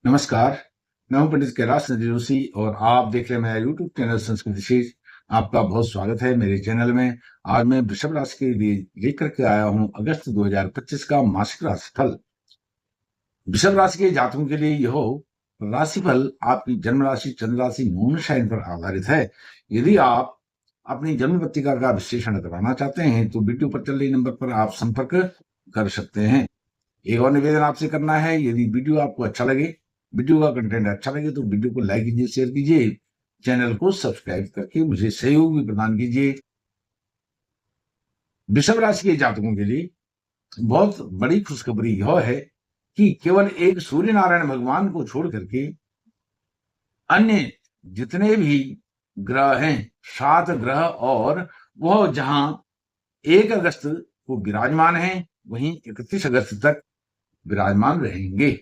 नमस्कार, मैं हूं पंडित कैलाश नंदी जोशी और आप देख रहे हैं मेरा यूट्यूब चैनल संस्कृति शीष। आपका बहुत स्वागत है मेरे चैनल में। आज मैं वृषभ राशि के लिए लेकर के आया हूं अगस्त 2025 का मासिक राशिफल। वृषभ राशि के जातकों के लिए यह राशिफल आपकी जन्म राशि, चंद्र राशि, मून साइन पर आधारित है। यदि आप अपनी जन्म पत्रिका का विश्लेषण कराना चाहते हैं तो वीडियो पर चल रही नंबर पर आप संपर्क कर सकते हैं। एक और निवेदन आपसे करना है, यदि वीडियो आपको अच्छा लगे, वीडियो का कंटेंट अच्छा लगे तो वीडियो को लाइक कीजिए, शेयर कीजिए, चैनल को सब्सक्राइब करके मुझे सहयोग भी प्रदान कीजिए। वृषभ राशि के जातकों के लिए बहुत बड़ी खुशखबरी यह है कि केवल एक सूर्य नारायण भगवान को छोड़ करके अन्य जितने भी ग्रह हैं, 7 ग्रह, और वह जहां 1 अगस्त को विराजमान है वहीं 31 अगस्त तक विराजमान रहेंगे।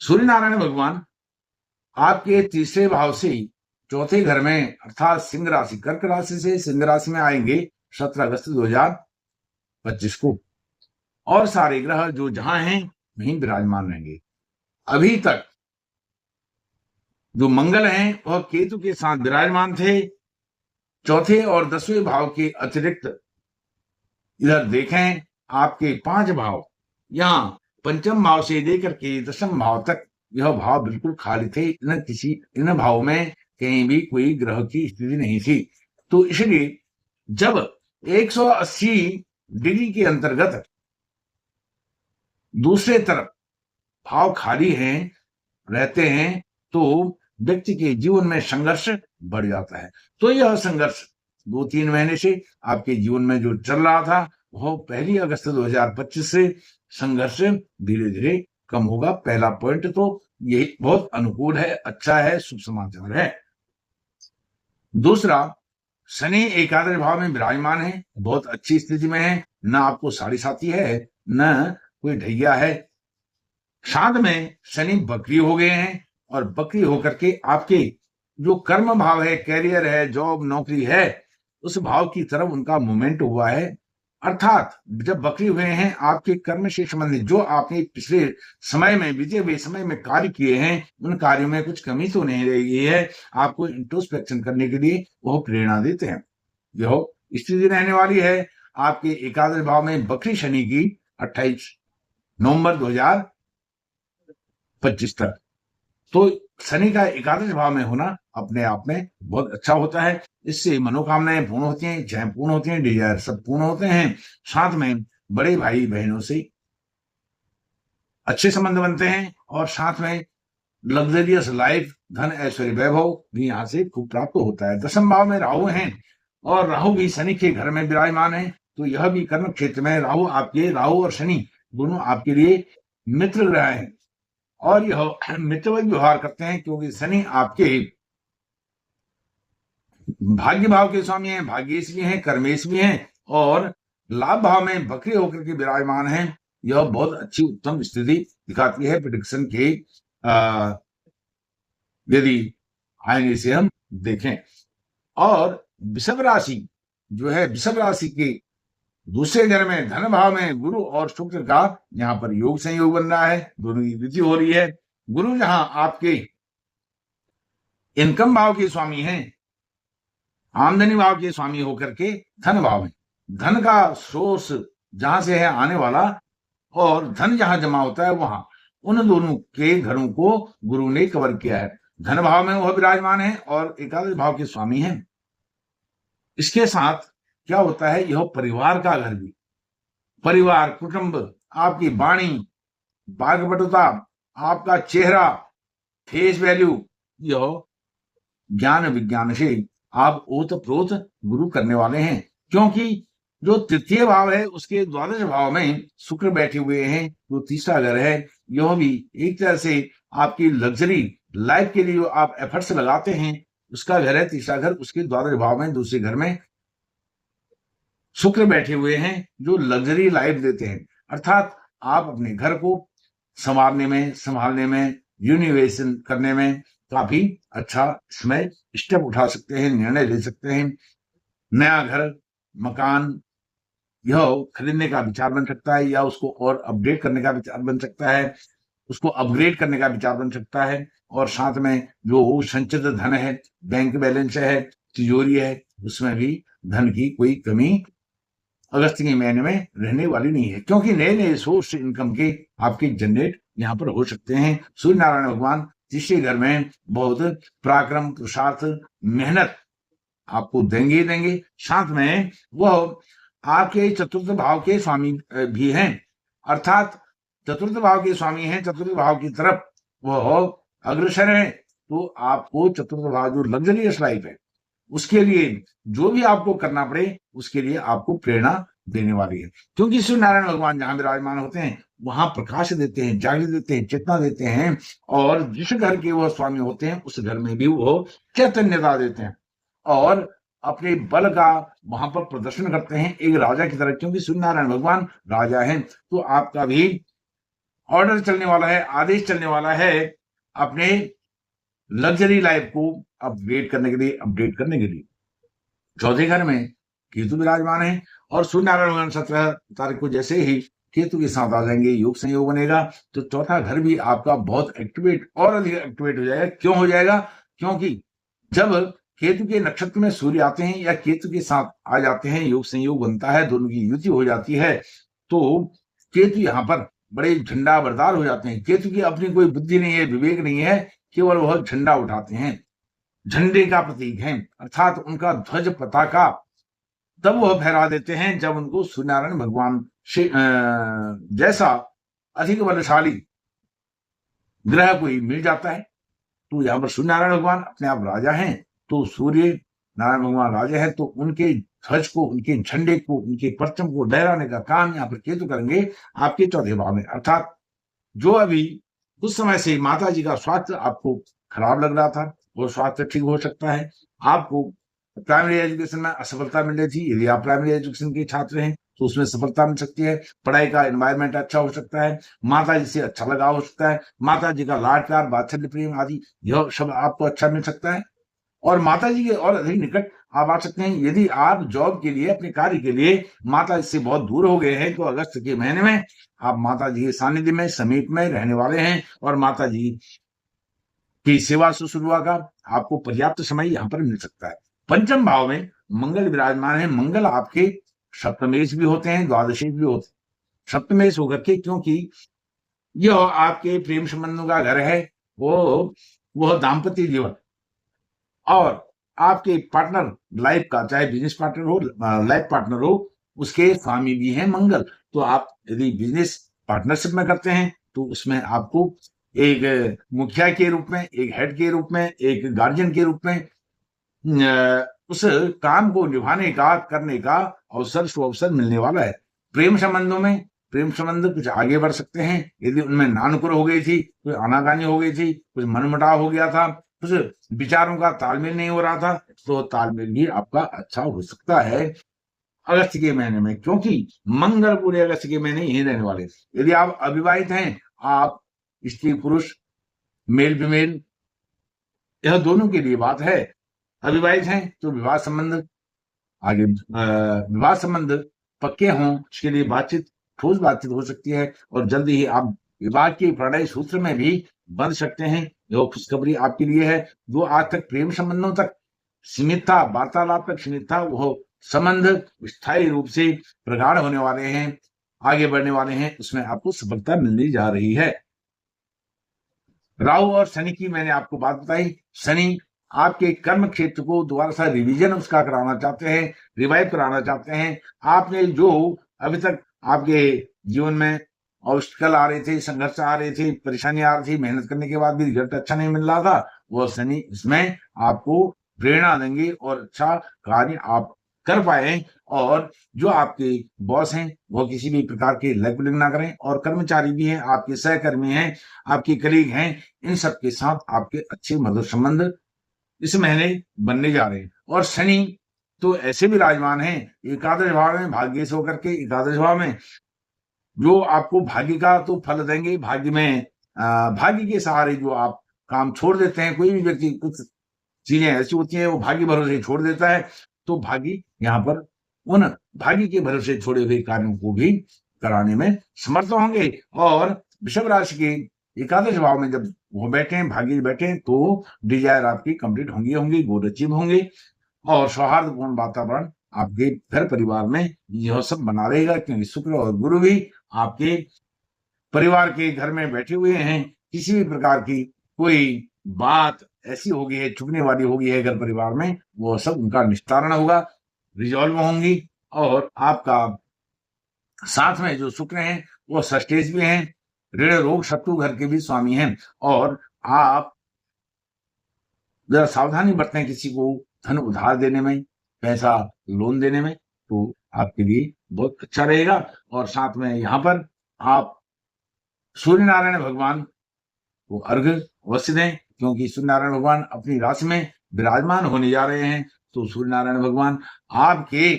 सूर्य नारायण भगवान आपके तीसरे भाव से चौथे घर में अर्थात सिंह राशि, कर्क राशि से सिंह राशि में आएंगे 17 अगस्त 2025 को, और सारे ग्रह जो जहां हैं वहीं विराजमान रहेंगे। अभी तक जो मंगल हैं वह केतु के साथ विराजमान थे। चौथे और 10वें भाव के अतिरिक्त इधर देखें आपके 5 भाव, यहां पंचम भाव से लेकर के 10वें भाव तक यह भाव बिल्कुल खाली थे। इन भाव में कहीं भी कोई ग्रह की स्थिति नहीं थी। तो इसलिए जब 180 डिग्री के अंतर्गत दूसरे तरफ भाव खाली हैं रहते हैं तो व्यक्ति के जीवन में संघर्ष बढ़ जाता है। तो यह संघर्ष 2-3 महीने से आपके जीवन में जो चल रहा था वह 1 अगस्त 2025 से संघर्ष धीरे धीरे कम होगा। पहला पॉइंट तो यही बहुत अनुकूल है, अच्छा है, शुभ समाचार है। दूसरा, शनि एकादश भाव में विराजमान है, बहुत अच्छी स्थिति में है, न आपको साढ़े साथी है न कोई ढैया है। साथ में शनि बकरी हो गए हैं और बकरी होकर के आपके जो कर्म भाव है, कैरियर है, जॉब नौकरी है, उस भाव की तरफ उनका मूवमेंट हुआ है। अर्थात जब बकरी हुए हैं आपके कर्म से संबंधित जो आपने पिछले समय में, बीते हुए समय में कार्य किए हैं, उन कार्यों में कुछ कमी तो नहीं रही है। आपको इंट्रोस्पेक्शन करने के लिए वह प्रेरणा देते हैं। यह स्थिति रहने वाली है आपके एकादश भाव में बकरी शनि की 28 नवंबर 2025 तक। तो शनि का एकादश भाव में होना अपने आप में बहुत अच्छा होता है। इससे मनोकामनाएं पूर्ण होती हैं, इच्छाएं पूर्ण होती हैं, डिजायर सब पूर्ण होते हैं। साथ में बड़े भाई बहनों से अच्छे संबंध बनते हैं और साथ में लग्जरियस लाइफ, धन ऐश्वर्य वैभव भी यहाँ से खूब प्राप्त होता है। 10वें भाव में राहु हैं और राहु भी शनि के घर में विराजमान है। तो यह भी कर्म क्षेत्र में राहु और शनि दोनों आपके लिए मित्र ग्रह हैं और यह मित्रवत व्यवहार करते हैं क्योंकि शनि आपके भाग्य भाव के स्वामी हैं, भाग्येश भी हैं, कर्मेश भी हैं और लाभ भाव में बकरी होकर के विराजमान हैं। यह बहुत अच्छी उत्तम स्थिति दिखाती है प्रेडिक्शन के यदि आईने से हम देखें। और वृषभ राशि जो है, वृषभ राशि के दूसरे घर में धन भाव में गुरु और शुक्र का यहाँ पर योग संयोग बन रहा है, दोनों की वृद्धि हो रही है। गुरु जहां आपके इनकम भाव के स्वामी हैं, आमदनी भाव के स्वामी होकर के धन भाव में, धन का सोर्स जहां से है आने वाला और धन जहां जमा होता है वहां, उन दोनों के घरों को गुरु ने कवर किया है। धन भाव में वह विराजमान है और एकादश भाव के स्वामी हैं। इसके साथ क्या होता है, यह परिवार का घर भी, परिवार, कुटुंब, आपकी वाणी, वाक्पटुता, आपका चेहरा, फेस वैल्यू, यह ज्ञान विज्ञान से आप ओतप्रोत गुरु करने वाले हैं। क्योंकि जो तृतीय भाव है उसके द्वादश भाव में शुक्र बैठे हुए हैं, जो तीसरा घर है, यह भी एक तरह से आपकी लग्जरी लाइफ के लिए जो आप एफर्ट्स लगाते हैं उसका घर है तीसरा घर। उसके द्वादश भाव में दूसरे घर में शुक्र बैठे हुए हैं जो लग्जरी लाइफ देते हैं। अर्थात आप अपने घर को संभालने में, यूनिवेशन करने में काफी अच्छा इसमें स्टेप उठा सकते हैं, निर्णय ले सकते हैं। नया घर, मकान यह खरीदने का विचार बन सकता है या उसको और अपडेट करने का विचार बन सकता है। उसको अपग्रेड करने का विचार बन सकता है। और साथ में जो संचित धन है, बैंक बैलेंस है, तिजोरी है, उसमें भी धन की कोई कमी अगस्त के महीने में रहने वाली नहीं है, क्योंकि नए नए सोर्स इनकम के आपके जनरेट यहाँ पर हो सकते हैं। सूर्य नारायण भगवान तीसरे घर में बहुत पराक्रम, पुरुषार्थ, मेहनत आपको देंगे देंगे। साथ में वह आपके चतुर्थ भाव के स्वामी भी हैं, अर्थात चतुर्थ भाव के स्वामी हैं, चतुर्थ भाव की तरफ वह अग्रसर है। तो आपको चतुर्थ भाव जो लग्जरियस लाइफ है, उसके लिए जो भी आपको करना पड़े, उसके लिए आपको प्रेरणा देने वाली है, क्योंकि सूर्य नारायण भगवान जहां विराजमान होते हैं वहां प्रकाश देते हैं, जागृति देते हैं, चेतना देते हैं। और जिस घर के वह स्वामी होते हैं उस घर में भी वो चैतन्यता देते हैं और अपने बल का वहां पर प्रदर्शन करते हैं एक राजा की तरह, क्योंकि सूर्य नारायण भगवान राजा हैं। तो आपका भी ऑर्डर चलने वाला है, आदेश चलने वाला है अपने लग्जरी लाइफ को अपग्रेड करने के लिए, अपडेट करने के लिए। चौथे घर में केतु विराजमान है और सूर्य नारायण भगवान 17 तारीख को जैसे ही केतु के साथ आ जाएंगे, योग संयोग बनेगा, तो चौथा घर भी आपका बहुत एक्टिवेट और अधिक एक्टिवेट हो जाएगा। क्यों हो जाएगा? क्योंकि जब केतु के नक्षत्र में सूर्य आते हैं या केतु के साथ आ जाते हैं, योग संयोग बनता है, दोनों की युति हो जाती है, तो केतु यहाँ पर बड़े झंडा बरदार हो जाते हैं। केतु की अपनी कोई बुद्धि नहीं है, विवेक नहीं है, केवल वह झंडा उठाते हैं, झंडे का प्रतीक है, अर्थात उनका ध्वज पताका तब वह फहरा देते हैं जब उनको सूर्यनारायण भगवान से जैसा अधिक बलशाली ग्रह कोई मिल जाता है। तो यहाँ पर सूर्यनारायण भगवान अपने आप राजा हैं, तो सूर्य नारायण भगवान राजा है, तो उनके ध्वज को, उनके झंडे को, उनके परचम को लहराने का काम यहाँ पर केतु करेंगे आपके चौथे भाव में। अर्थात जो अभी कुछ समय से माता जी का स्वास्थ्य आपको खराब लग रहा था, वो स्वास्थ्य ठीक हो सकता है। आपको प्राइमरी एजुकेशन में असफलता मिल रही थी, यदि आप प्राइमरी एजुकेशन के छात्र हैं तो उसमें सफलता मिल सकती है। पढ़ाई का एनवायरनमेंट अच्छा हो सकता है, माता जी से अच्छा लगाव हो सकता है, माता जी का लाड प्यार, वात्सल्य प्रेम आदि यह सब आपको अच्छा मिल सकता है और माता जी के और अधिक निकट आप आ सकते हैं। यदि आप जॉब के लिए, अपने कार्य के लिए माता जी से बहुत दूर हो गए हैं, तो अगस्त के महीने में आप माता जी के सानिध्य में, समीप में रहने वाले हैं और माता जी की सेवा शुश्रूषा का आपको पर्याप्त समय यहाँ पर मिल सकता है। पंचम भाव में मंगल विराजमान है। मंगल आपके सप्तमेश भी होते हैं, द्वादशेश भी होते हैं। सप्तमेश होकर के, क्योंकि यह आपके प्रेम संबंधों का घर है, वो दाम्पत्य जीवन और आपके पार्टनर लाइफ का, चाहे बिजनेस पार्टनर हो, लाइफ पार्टनर हो, उसके स्वामी भी हैं मंगल। तो आप यदि बिजनेस पार्टनरशिप में करते हैं तो उसमें आपको एक मुखिया के रूप में, एक हेड के रूप में, एक गार्जियन के रूप में उस काम को निभाने का, करने का अवसर, सुअवसर मिलने वाला है। प्रेम संबंधों में, प्रेम संबंध कुछ आगे बढ़ सकते हैं यदि उनमें नानुकुर हो गई थी, कोई आनाकानी हो गई थी, कुछ मनमुटाव हो गया था, कुछ विचारों का तालमेल नहीं हो रहा था, तो तालमेल भी आपका अच्छा हो सकता है अगस्त के महीने में, क्योंकि मंगल पूरे अगस्त के महीने यही रहने वाले। यदि आप अविवाहित हैं, आप स्त्री पुरुष, मेल फीमेल, यह दोनों के लिए बात है। अविवाहित हैं तो विवाह संबंध आगे, विवाह संबंध पक्के हों, उसके लिए बातचीत, ठोस बातचीत हो सकती है और जल्दी ही आप विवाह के प्रणय सूत्र में भी बंध सकते हैं। जो खुशखबरी आपके लिए है, जो आज तक प्रेम संबंधों तक सीमित था, वार्तालाप तक सीमित था, वो संबंध स्थायी रूप से प्रगाढ़ होने वाले हैं, आगे बढ़ने वाले हैं, उसमें आपको सफलता मिलने जा रही है। राहु और शनि की मैंने आपको बात बताई। शनि आपके कर्म क्षेत्र को दोबारा सा रिवीजन उसका कराना चाहते हैं, रिवाइव कराना चाहते हैं। आपने जो अभी तक आपके जीवन में ऑब्स्टिकल आ रहे थे, संघर्ष आ रहे थे, परेशानी आ रही थी, मेहनत करने के बाद भी रिजल्ट अच्छा नहीं मिल रहा था, वो शनि इसमें आपको प्रेरणा देंगे और अच्छा कार्य आप कर पाए। और जो आपके बॉस हैं वो किसी भी प्रकार के लेबलिंग ना करें, और कर्मचारी भी हैं, आपके सहकर्मी हैं, आपके कलीग हैं, इन सब के साथ आपके अच्छे मधुर संबंध इस महीने बनने जा रहे हैं। और शनि तो ऐसे भी विराजमान हैं एकादश भाव में, भाग्य से होकर के एकादश भाव में, जो आपको भाग्य का तो फल देंगे। भाग्य में भाग्य के सहारे जो आप काम छोड़ देते हैं, कोई भी व्यक्ति, कुछ चीजें ऐसी होती हैं वो भाग्य भरोसे छोड़ देता है, तो भाग्य यहाँ पर उन भाग्य के भरोसे छोड़े हुए कार्यों को भी कराने में समर्थ होंगे। और वृषभ राशि के एकादश भाव में जब वो बैठे हैं, भाग्य बैठे हैं, तो डिजायर आपकी कंप्लीट होंगी, गोल अचीव होंगे और सौहार्दपूर्ण वातावरण आपके घर परिवार में यह सब बना रहेगा, क्योंकि शुक्र और गुरु भी आपके परिवार के घर में बैठे हुए हैं। किसी भी प्रकार की कोई बात ऐसी होगी है, छुपने वाली होगी है घर परिवार में, वो सब उनका निस्तारण होगा, रिजॉल्व होंगी। और आपका साथ में जो शुक्र हैं वो षष्ठेश भी हैं, ऋण रोग शत्रु घर के भी स्वामी हैं। और आप जरा सावधानी बरतें किसी को धन उधार देने में, पैसा लोन देने में, तो आपके लिए बहुत अच्छा रहेगा। और साथ में यहाँ पर आप सूर्य नारायण भगवान को अर्घ्य अवश्य दें, क्योंकि सूर्य नारायण भगवान अपनी राशि में विराजमान होने जा रहे हैं। तो सूर्य नारायण भगवान आपके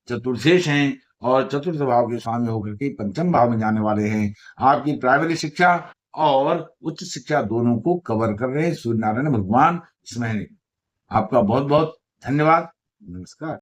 चतुर्थेश हैं और चतुर्थ भाव के स्वामी होकर के पंचम भाव में जाने वाले हैं। आपकी प्राइमरी शिक्षा और उच्च शिक्षा दोनों को कवर कर रहे हैं सूर्य नारायण भगवान इस महीने। आपका बहुत बहुत धन्यवाद। नमस्कार।